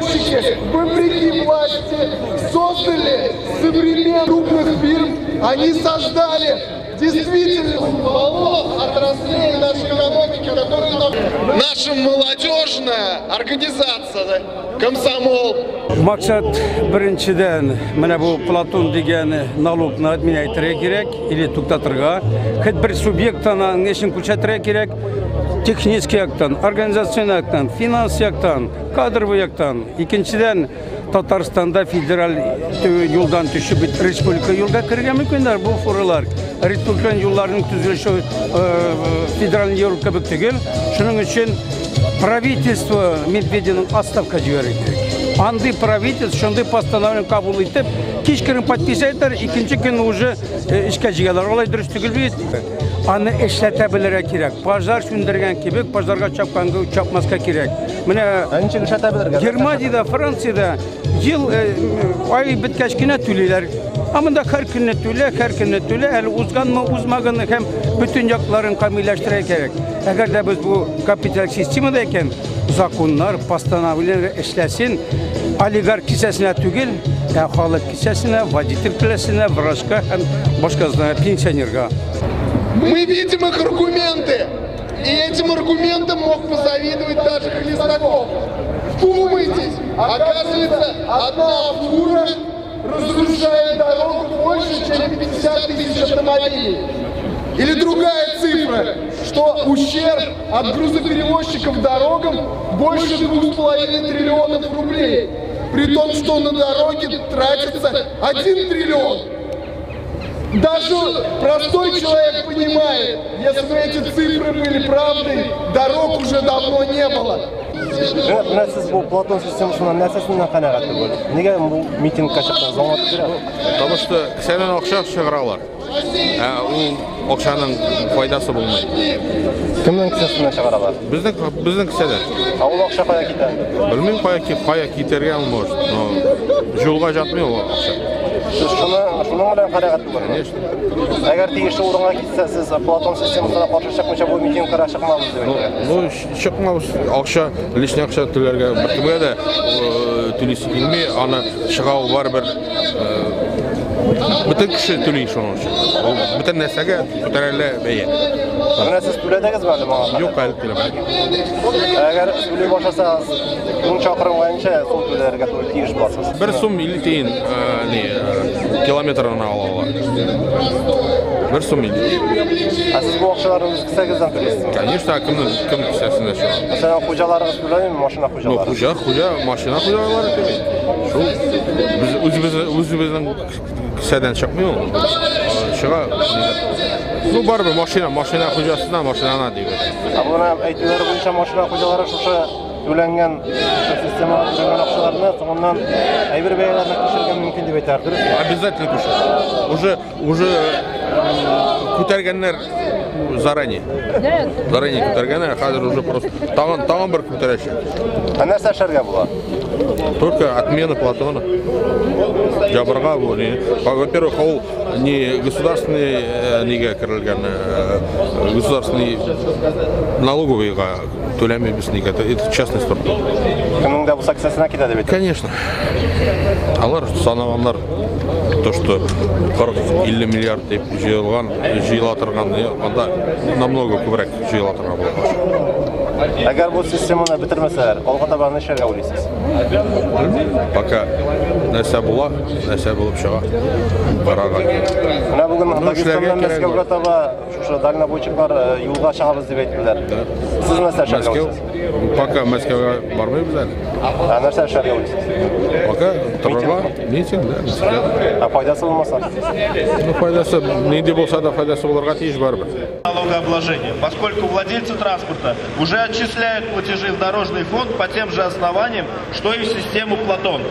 Вопреки власти создали современных крупных фирм, они создали действительно отраслей нашей экономики, которые наша молодежная организация, комсомол. Maksat birinchidan mana bu Platon degan налогны отменять керек или to'xtatырга, hech bir subyektdan ishini kuchaytirga kerak. Texnik yaktan, organizatsion yaktan, finans yaktan, kadrviy yaktan. Ikkinchidan Tatarstanda federal yo'ldan tushib respublika yo'lga kirgan mumkinlar bu fuqarolar. Respublika yo'llarining tuzilishi federal yo'l kabi tugul. Shuning uchun правительство Medvedevning отставка jibarish. Andi правительство shunday постановление qabul etib, kechqurun подписать ikkinchi kuni уже ishga jigalar. Olay durust tugul bit. Ani ishlatebilirə kerak. Pajlar söndürgen kebek, pajlarga çapkanga çapmaska kerak. Mene Germaniyada, Fransiyada yıl ay bitkeşkine tüliler. Ama da her günne tüle, el uzgan mı uzmagan hem bütün yakların kamilleştirmek gerek. Eğer de biz bu kapital sistemideyken zakonlar, постановления işlesin, oligark kisesine tügül, halk kisesine, водитель kisesine, vrachka hem başkasına, pensionerga. Мы видим их аргументы, и этим аргументам мог позавидовать даже Хлестаков. Вдумайтесь, оказывается, одна фура разрушает дорогу больше, чем 50 тысяч автомобилей. Или другая цифра, что ущерб от грузоперевозчиков дорогам больше 2,5 триллионов рублей, при том, что на дороге тратится 1 триллион. Даже простой человек понимает, если бы эти цифры были правдой, дорог уже давно не было. Siz bu Platon sistemasining narsasidan qanaqadir bo'ldi? Nega bu mitingga chiqdingiz? Потому что кісенен ақша шығаралар. У ақшаның пайдасы болмайды. Кімнің кісесінен шығаралар? Біздің кісенен. Ол ақша қая кетеді? Білмеймін қая кетерге может, но жолға жатмай ол ақша. Шуның белән қанағат булыр. Конечно. Әгәр тиешле урынга китсә, сез Platon системасына каршы чыкмыйча бу митингка чыкмабыз дип әйтәсез. Ну, чыкмабыз. Акча, лишний акча түләргә бертибә дә түлисе килми, аны чыгау бар бер бөтен кеше түли шуның өчен. Ул бөтен нәрсәгә күтәрелә бәя. Менә сез түләдегезме әле моңа? Юк, әле түләмәдем. Әгәр түли башласагыз, 10 чакрым буенча сум түләргә тиеш буласыз. Бер сум 50 тиен километрына алалар. Бер сум 50. Сез бу акчаларны үз кисәгездән түләйсез? Конечно, кем кисәсендә шул. Мәсәлән, хуҗаларыгыз түләйме, машина хуҗалары? Ну, хуҗа, машина хуҗалары түләй. Шул үзебезнең кисәдән чыкмый ул. Чыга. Ну, барбы машина хуҗасына, машинана дип. Буны әйтүләре буенча машина хуҗалары шушы түләнгән система түләнгән акчаларны соңыннан әйбер бәяләрне күчергән мөмкин дип әйтәр, дөресме? Обязательно күчер. Уже күтәргәннәр заранее. Заранее күтәргәннәр, хәзер уже просто тагын бер күтәрәчәк. Нәрсә эшләргә була? Только отмена Платона. Жабырга бу. Во-первых, ол не государственный неге кирилгән, государственный налоговыйга төләмәйбез неге. Это частный структура. Кемнең дә булса кисәсенә китә дип әйтәр. Конечно. Алар санаганнар то, что 40-50 миллиард дип җыела торган, анда намного күбрәк җыела торган була. Әгәр бу системаны бетермәсәләр, алга таба нишләргә уйлыйсыз? Пока нәрсә була, нәрсә булып чыга. Карага. Менә бүген Дагестаннан Мәскәүгә таба шушы дальнобойчыклар юлга чыгабыз дип әйттеләр. Сез нәрсә эшләргә уйлыйсыз? Пока Мәскәүгә бармыйбыз әле. Нәрсә эшләргә уйлыйсыз? Пока торырга, митинг, да. Файдасы булмаса? Ну, файдасы, нинди булса да файдасы булырга тиеш барбыр. Налогообложения, поскольку владельцы транспорта уже отчисляют платежи в дорожный фонд по тем же основаниям, что и в систему Платон.